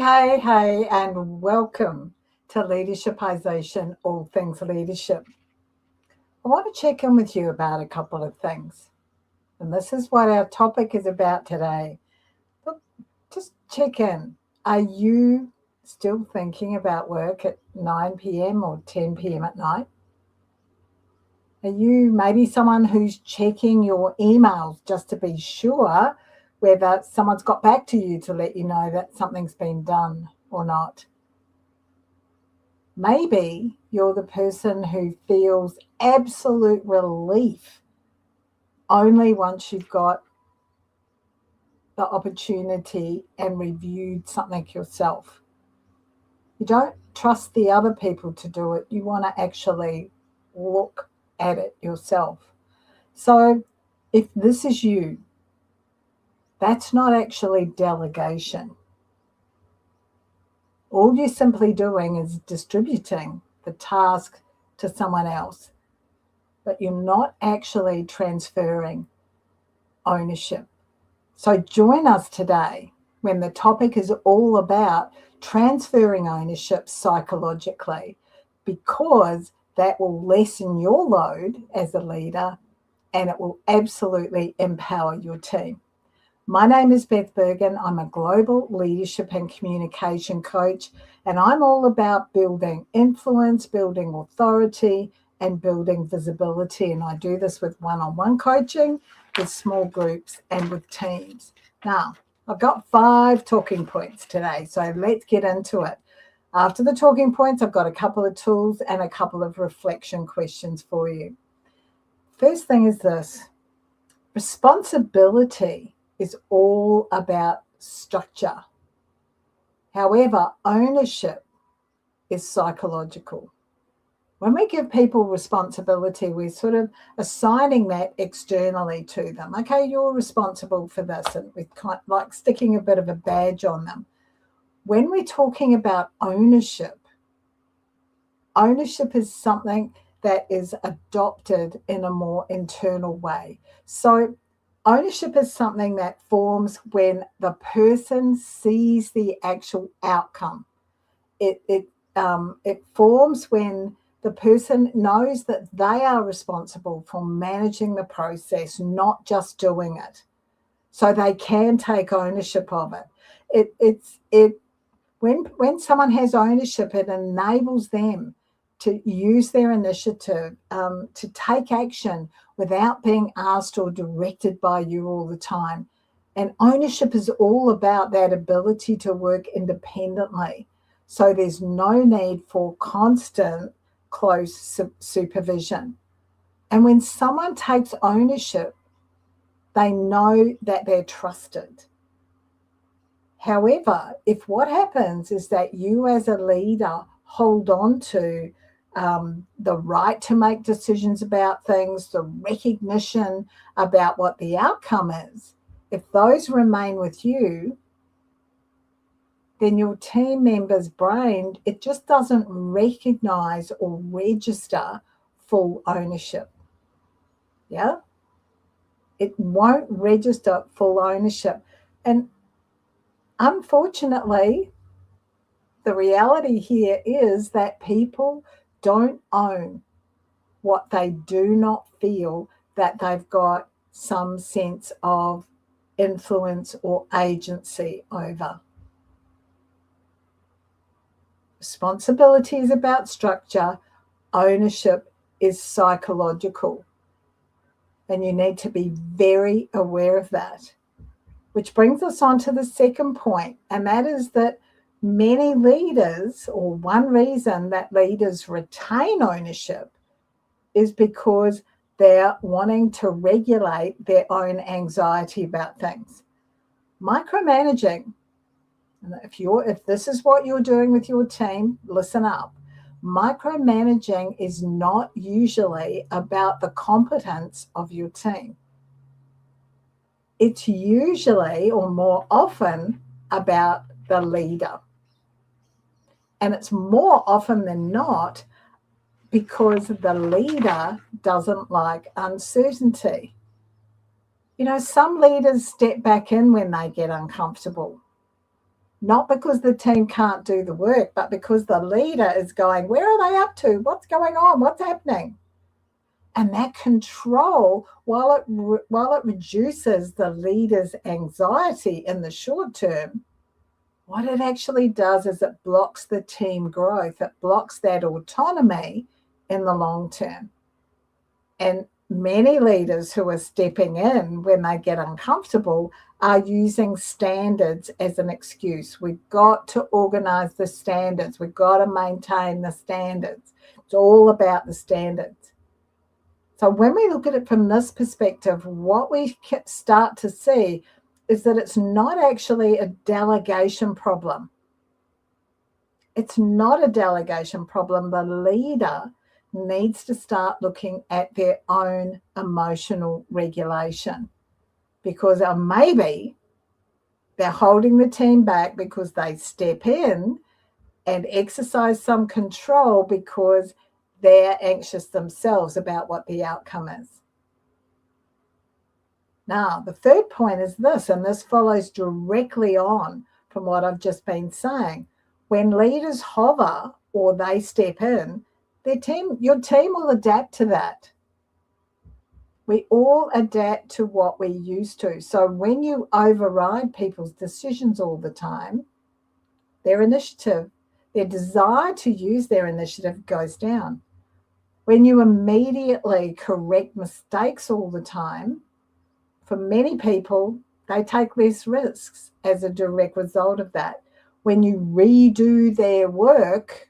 Hey, and welcome to Leadershipisation, all things leadership. I want to check in with you about a couple of things. And this is what our topic is about today. Look, just check in. Are you still thinking about work at 9 p.m. or 10 p.m. at night? Are you maybe someone who's checking your emails just to be sure whether someone's got back to you to let you know that something's been done or not? Maybe you're the person who feels absolute relief only once you've got the opportunity and reviewed something yourself. You don't trust the other people to do it. You want to actually look at it yourself. So if this is you, that's not actually delegation. All you're simply doing is distributing the task to someone else, but you're not actually transferring ownership. So join us today when the topic is all about transferring ownership psychologically, because that will lessen your load as a leader and it will absolutely empower your team. My name is Beth Bergen. I'm a global leadership and communication coach, and I'm all about building influence, building authority, and building visibility. And I do this with one-on-one coaching, with small groups, and with teams. Now, I've got 5 talking points today, so let's get into it. After the talking points, I've got a couple of tools and a couple of reflection questions for you. First thing is this: responsibility is all about structure. However, ownership is psychological. When we give people responsibility, we're sort of assigning that externally to them. Okay, you're responsible for this, and we're kind of like sticking a bit of a badge on them. When we're talking about ownership is something that is adopted in a more internal way. So ownership is something that forms when the person sees the actual outcome. It forms when the person knows that they are responsible for managing the process, not just doing it. So they can take ownership of it. When someone has ownership, it enables them to use their initiative, to take action without being asked or directed by you all the time. And ownership is all about that ability to work independently. So there's no need for constant close supervision. And when someone takes ownership, they know that they're trusted. However, if what happens is that you as a leader hold on to the right to make decisions about things, the recognition about what the outcome is, if those remain with you, then your team member's brain, it just doesn't recognize or register full ownership. Yeah? It won't register full ownership. And unfortunately, the reality here is that people don't own what they do not feel that they've got some sense of influence or agency over. Responsibility is about structure. Ownership is psychological. And you need to be very aware of that. Which brings us on to the second point, and that is that many leaders, or one reason that leaders retain ownership, is because they're wanting to regulate their own anxiety about things. Micromanaging, if this is what you're doing with your team, listen up. Micromanaging is not usually about the competence of your team. It's usually, or more often, about the leader. And it's more often than not because the leader doesn't like uncertainty. You know, some leaders step back in when they get uncomfortable. not because the team can't do the work, but because the leader is going, where are they up to? What's going on? What's happening? And that control, while it reduces the leader's anxiety in the short term, what it actually does is it blocks the team growth. It blocks that autonomy in the long term. And many leaders who are stepping in when they get uncomfortable are using standards as an excuse. We've got to organise the standards. We've got to maintain the standards. It's all about the standards. So when we look at it from this perspective, what we start to see is that it's not actually a delegation problem. It's not a delegation problem. The leader needs to start looking at their own emotional regulation, because maybe they're holding the team back because they step in and exercise some control because they're anxious themselves about what the outcome is. Now, the third point is this, and this follows directly on from what I've just been saying. When leaders hover or they step in, your team will adapt to that. We all adapt to what we're used to. So when you override people's decisions all the time, their initiative, their desire to use their initiative goes down. When you immediately correct mistakes all the time, for many people, they take less risks as a direct result of that. When you redo their work,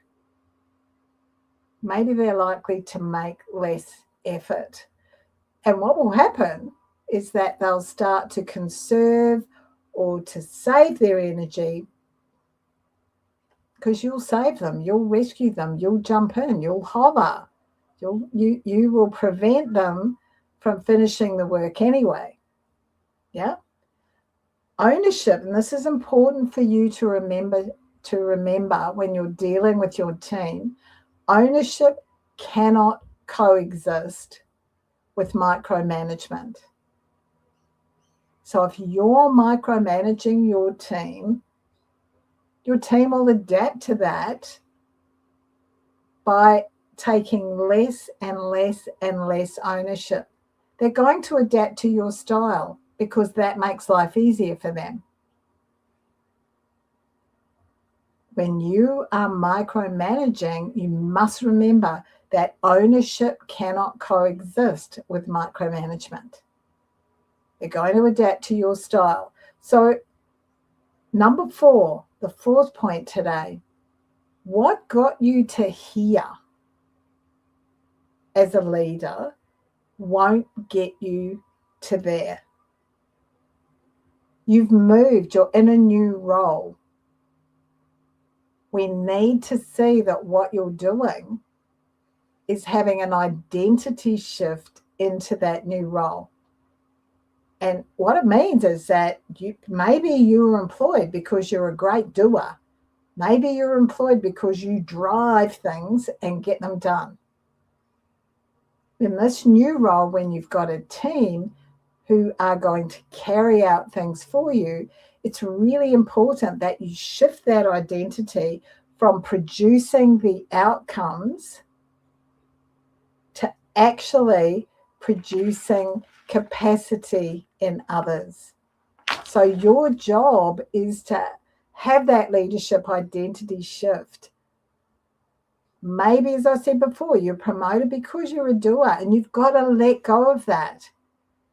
maybe they're likely to make less effort. And what will happen is that they'll start to conserve or to save their energy, because you'll save them, you'll rescue them, you'll jump in, you'll hover, you will prevent them from finishing the work anyway. Yeah. Ownership, and this is important for you to remember when you're dealing with your team. Ownership cannot coexist with micromanagement. So if you're micromanaging your team will adapt to that by taking less and less and less ownership. They're going to adapt to your style because that makes life easier for them. When you are micromanaging, you must remember that ownership cannot coexist with micromanagement. They're going to adapt to your style. So, number 4, the fourth point today, what got you to here as a leader won't get you to there. You've moved, you're in a new role. We need to see that what you're doing is having an identity shift into that new role. And what it means is that maybe you're employed because you're a great doer. Maybe you're employed because you drive things and get them done. In this new role, when you've got a team who are going to carry out things for you, it's really important that you shift that identity from producing the outcomes to actually producing capacity in others. So your job is to have that leadership identity shift. Maybe, as I said before, you're promoted because you're a doer, and you've got to let go of that.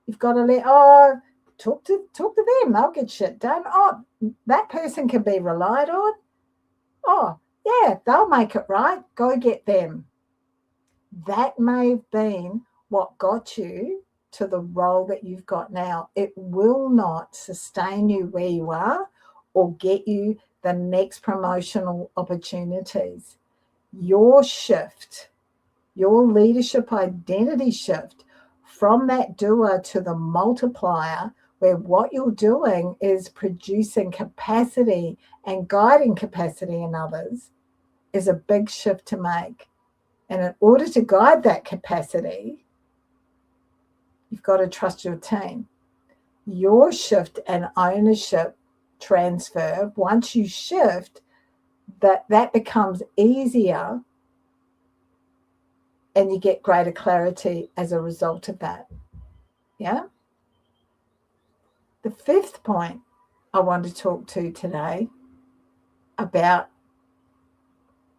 You've got to talk to them. They'll get shit done. Oh, that person can be relied on. Oh, yeah, they'll make it right. Go get them. That may have been what got you to the role that you've got now. It will not sustain you where you are or get you the next promotional opportunities. Your shift, your leadership identity shift from that doer to the multiplier, where what you're doing is producing capacity and guiding capacity in others, is a big shift to make. And in order to guide that capacity, you've got to trust your team. Your shift and ownership transfer, once you shift, that becomes easier and you get greater clarity as a result of that. Yeah. The fifth point I want to talk to today about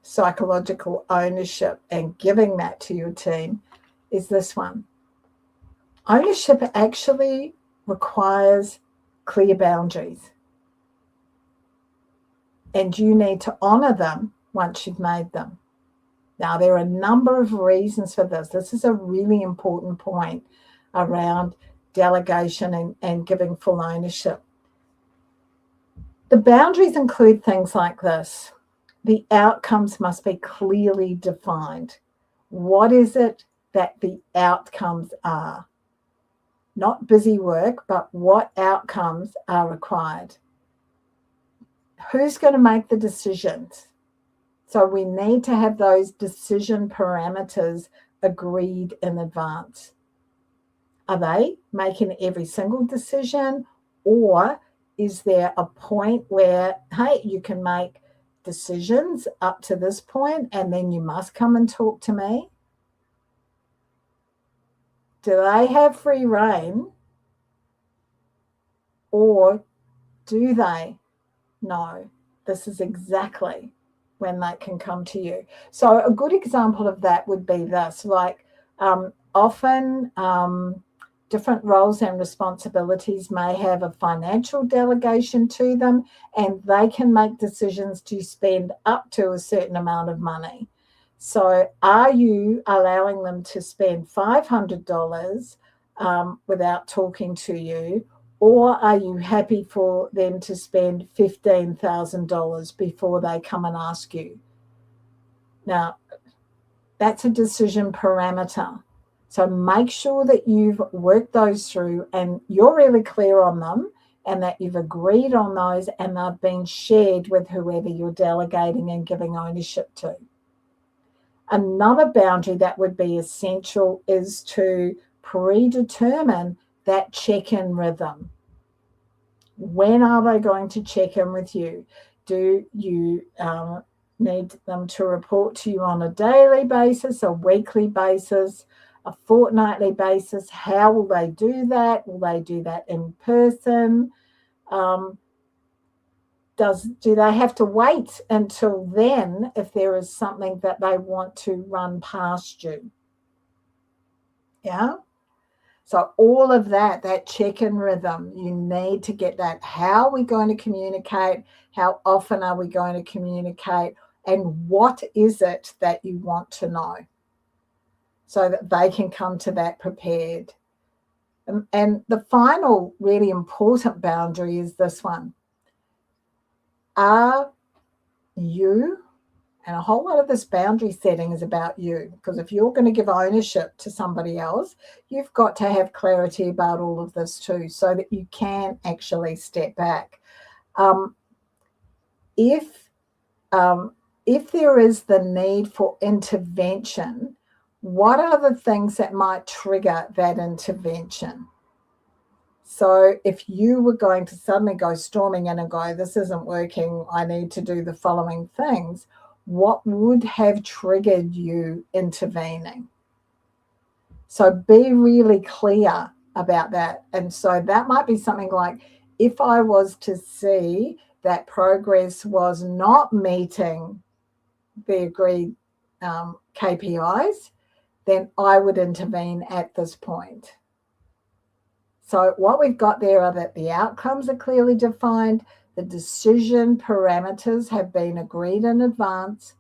psychological ownership and giving that to your team is this one. Ownership actually requires clear boundaries, and you need to honour them once you've made them. Now, there are a number of reasons for this. This is a really important point around delegation and giving full ownership. The boundaries include things like this. The outcomes must be clearly defined. What is it that the outcomes are? Not busy work, but what outcomes are required? Who's going to make the decisions? So we need to have those decision parameters agreed in advance. Are they making every single decision, or is there a point where, hey, you can make decisions up to this point and then you must come and talk to me? Do they have free rein, or do they know this is exactly when they can come to you? So a good example of that would be this, like often different roles and responsibilities may have a financial delegation to them, and they can make decisions to spend up to a certain amount of money. So are you allowing them to spend $500 without talking to you, or are you happy for them to spend $15,000 before they come and ask you? Now, that's a decision parameter. So make sure that you've worked those through and you're really clear on them, and that you've agreed on those and they've been shared with whoever you're delegating and giving ownership to. Another boundary that would be essential is to predetermine that check-in rhythm. When are they going to check in with you? Do you need them to report to you on a daily basis, a weekly basis, a fortnightly basis? How will they do that? Will they do that in person? Do they have to wait until then if there is something that they want to run past you? Yeah. So all of that check-in rhythm, you need to get that. How are we going to communicate? How often are we going to communicate? And what is it that you want to know, so that they can come to that prepared? And the final really important boundary is this one. Are you, and a whole lot of this boundary setting is about you, because if you're going to give ownership to somebody else, you've got to have clarity about all of this too, so that you can actually step back. If there is the need for intervention, what are the things that might trigger that intervention? So if you were going to suddenly go storming in and go, this isn't working, I need to do the following things, what would have triggered you intervening? So be really clear about that. And so that might be something like, if I was to see that progress was not meeting the agreed KPIs, then I would intervene at this point. So what we've got there are that the outcomes are clearly defined, the decision parameters have been agreed in advance,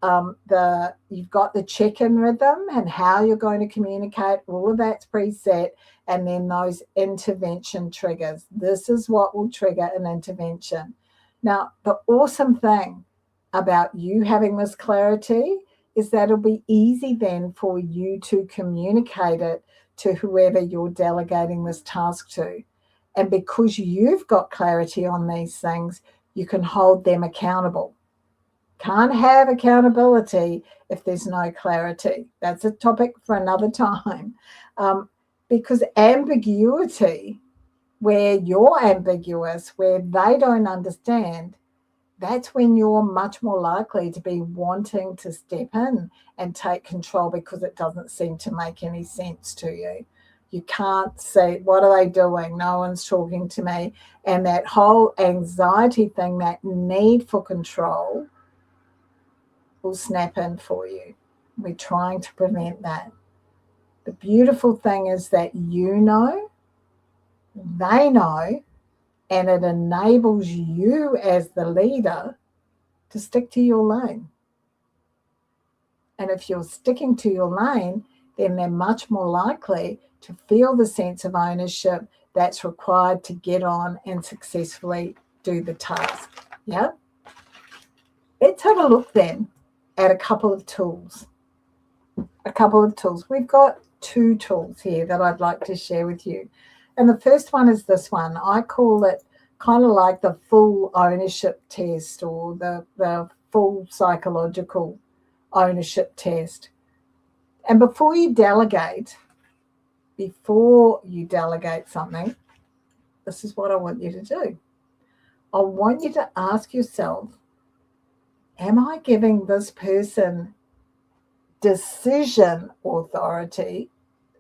you've got the check-in rhythm and how you're going to communicate, all of that's preset, and then those intervention triggers. This is what will trigger an intervention. Now, the awesome thing about you having this clarity is that it'll be easy then for you to communicate it to whoever you're delegating this task to. And because you've got clarity on these things, you can hold them accountable. Can't have accountability if there's no clarity. That's a topic for another time. Because ambiguity where you're ambiguous, where they don't understand, that's when you're much more likely to be wanting to step in and take control because it doesn't seem to make any sense to you. You can't see, what are they doing? No one's talking to me. And that whole anxiety thing, that need for control, will snap in for you. We're trying to prevent that. The beautiful thing is that you know, they know, and it enables you as the leader to stick to your lane. And if you're sticking to your lane, then they're much more likely to feel the sense of ownership that's required to get on and successfully do the task. Yeah? Let's have a look then at a couple of tools. We've got 2 tools here that I'd like to share with you. And the first one is this one. I call it kind of like the full ownership test, or the full psychological ownership test. And before you delegate something, this is what I want you to do. I want you to ask yourself, am I giving this person decision authority,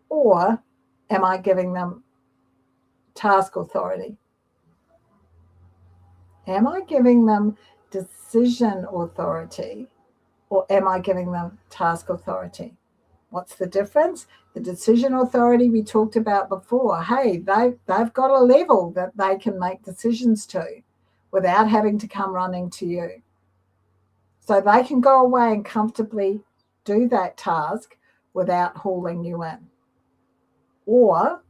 or am I giving them task authority? Am I giving them decision authority, or am I giving them task authority? What's the difference? The decision authority we talked about before. Hey, they've got a level that they can make decisions to without having to come running to you. So they can go away and comfortably do that task without hauling you in. Or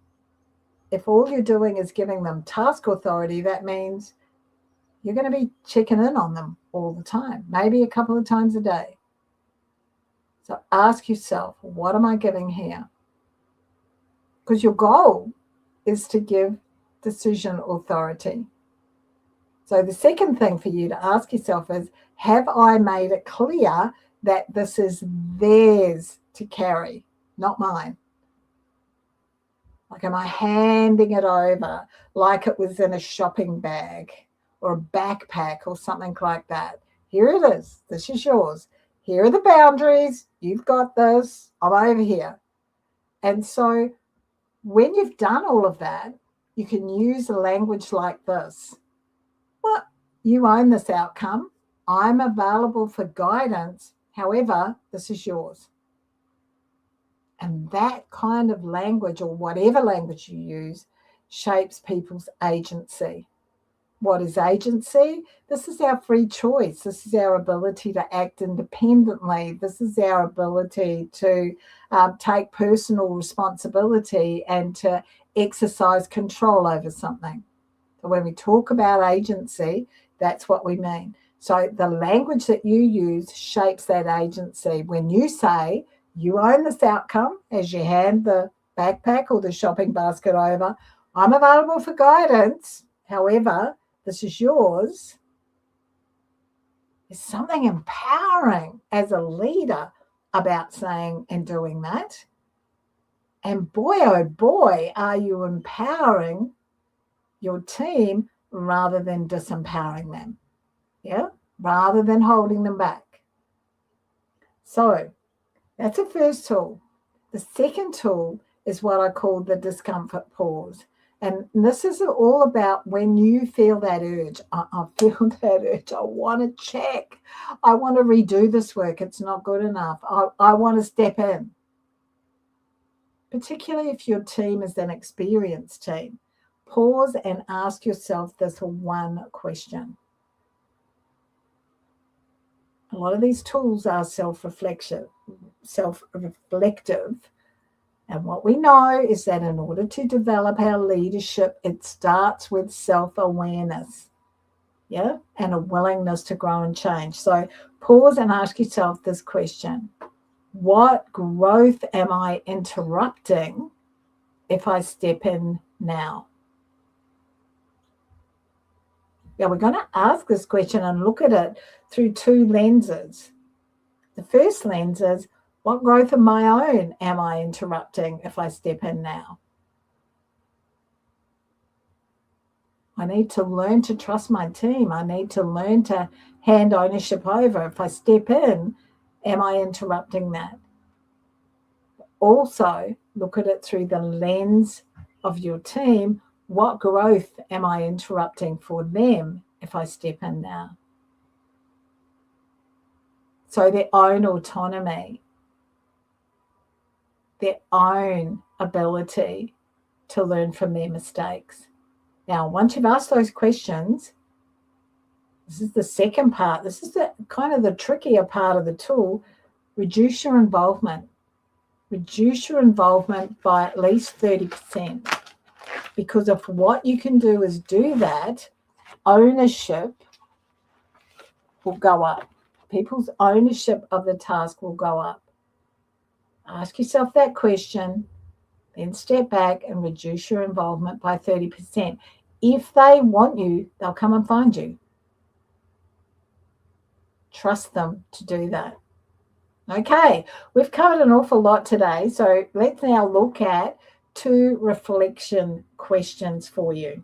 if all you're doing is giving them task authority, that means you're going to be checking in on them all the time, maybe a couple of times a day. So ask yourself, what am I giving here? Because your goal is to give decision authority. So the second thing for you to ask yourself is, have I made it clear that this is theirs to carry, not mine? Like, am I handing it over like it was in a shopping bag or a backpack or something like that? Here it is. This is yours. Here are the boundaries. You've got this. I'm over here. And so when you've done all of that, you can use a language like this. Well, you own this outcome. I'm available for guidance. However, this is yours. And that kind of language, or whatever language you use, shapes people's agency. What is agency? This is our free choice. This is our ability to act independently. This is our ability to take personal responsibility and to exercise control over something. So when we talk about agency, that's what we mean. So the language that you use shapes that agency. When you say you own this outcome as you hand the backpack or the shopping basket over, I'm available for guidance. However, this is yours. There's something empowering as a leader about saying and doing that. And boy, oh boy, are you empowering your team rather than disempowering them. Yeah, rather than holding them back. So that's the first tool. The second tool is what I call the discomfort pause. And this is all about when you feel that urge. I feel that urge. I want to check. I want to redo this work. It's not good enough. I want to step in. Particularly if your team is an experienced team. Pause and ask yourself this one question. A lot of these tools are self-reflective. And what we know is that in order to develop our leadership, it starts with self-awareness, yeah, and a willingness to grow and change. So pause and ask yourself this question. What growth am I interrupting if I step in now? Yeah, we're going to ask this question and look at it through 2 lenses. The first lens is, what growth of my own am I interrupting if I step in now? I need to learn to trust my team. I need to learn to hand ownership over. If I step in, am I interrupting that? Also, look at it through the lens of your team. What growth am I interrupting for them if I step in now? So their own autonomy, their own ability to learn from their mistakes. Now, once you've asked those questions, this is the second part. This is the kind of the trickier part of the tool. Reduce your involvement. Reduce your involvement by at least 30%. Because if what you can do is do that, ownership will go up. People's ownership of the task will go up. Ask yourself that question, then step back and reduce your involvement by 30%. If they want you, they'll come and find you. Trust them to do that. Okay, we've covered an awful lot today, so let's now look at 2 reflection questions for you.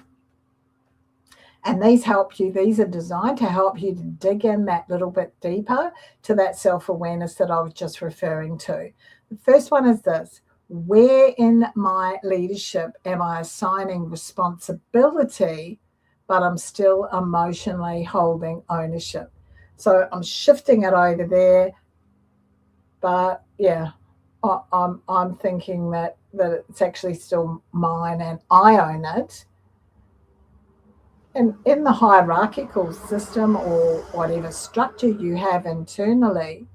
And these are designed to help you to dig in that little bit deeper to that self-awareness that I was just referring to. The first one is this: where in my leadership am I assigning responsibility, but I'm still emotionally holding ownership? So I'm shifting it over there, but yeah, I'm thinking that it's actually still mine and I own it. And in the hierarchical system or whatever structure you have internally,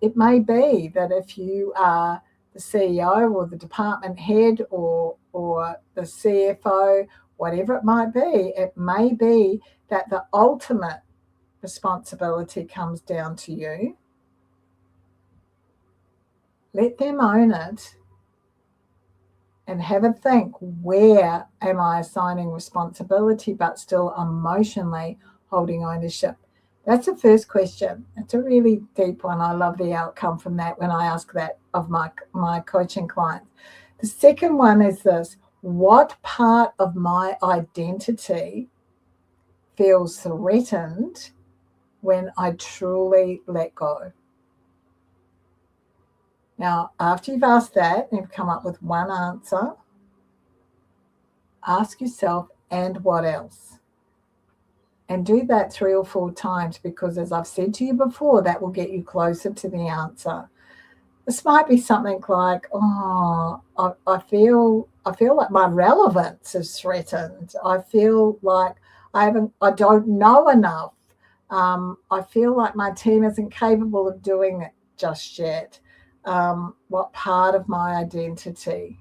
it may be that if you are the CEO or the department head or the CFO, whatever it may be that the ultimate responsibility comes down to you. Let them own it and have a think, where am I assigning responsibility but still emotionally holding ownership? That's the first question. It's a really deep one. I love the outcome from that when I ask that of my coaching clients. The second one is this: what part of my identity feels threatened when I truly let go? Now, after you've asked that and you've come up with one answer, ask yourself, and what else? And do that 3 or 4 times, because as I've said to you before, that will get you closer to the answer. This might be something like, I feel like my relevance is threatened. I feel like I don't know enough. I feel like my team isn't capable of doing it just yet. What part of my identity?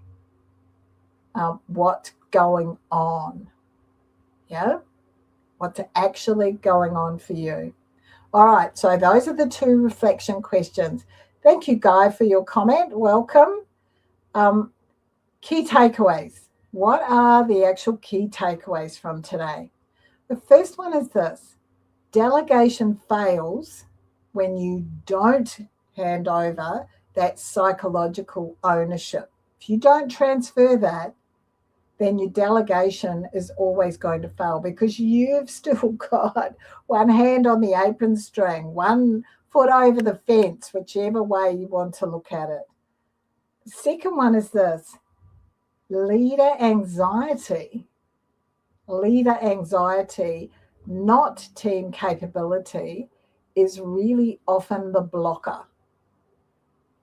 What's going on? Yeah? What's actually going on for you? All right, so those are the 2 reflection questions. Thank you, Guy, for your comment. Welcome. Key takeaways. What are the actual key takeaways from today? The first one is this: delegation fails when you don't hand over that psychological ownership. If you don't transfer that, then your delegation is always going to fail, because you've still got one hand on the apron string, one foot over the fence, whichever way you want to look at it. The second one is this: leader anxiety, not team capability, is really often the blocker.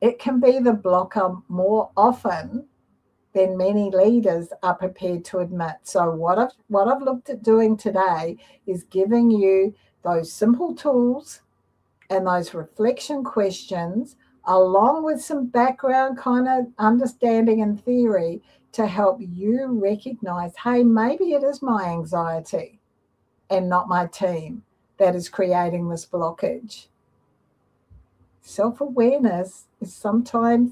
It can be the blocker more often than many leaders are prepared to admit. So what I've looked at doing today is giving you those simple tools and those reflection questions, along with some background kind of understanding and theory, to help you recognize, hey, maybe it is my anxiety and not my team that is creating this blockage. Self-awareness is sometimes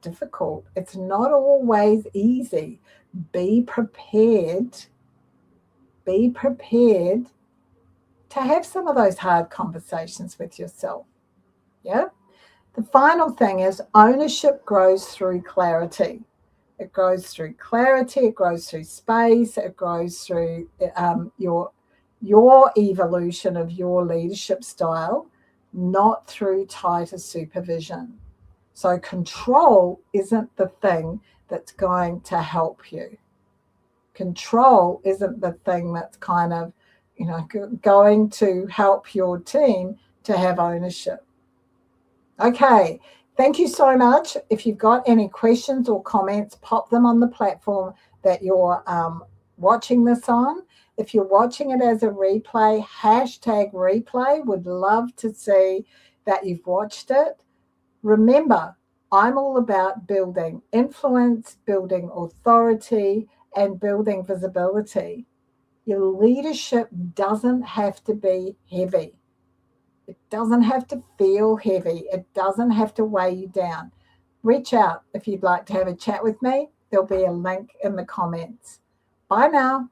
difficult. It's not always easy. Be prepared to have some of those hard conversations with yourself. Yeah. The final thing is ownership grows through clarity. It grows through clarity, it grows through space, it grows through your evolution of your leadership style, not through tighter supervision. So control isn't the thing that's going to help you. Control isn't the thing that's kind of, going to help your team to have ownership. Okay, thank you so much. If you've got any questions or comments, pop them on the platform that you're watching this on. If you're watching it as a replay, #replay. Would love to see that you've watched it. Remember, I'm all about building influence, building authority, and building visibility. Your leadership doesn't have to be heavy. It doesn't have to feel heavy. It doesn't have to weigh you down. Reach out if you'd like to have a chat with me. There'll be a link in the comments. Bye now.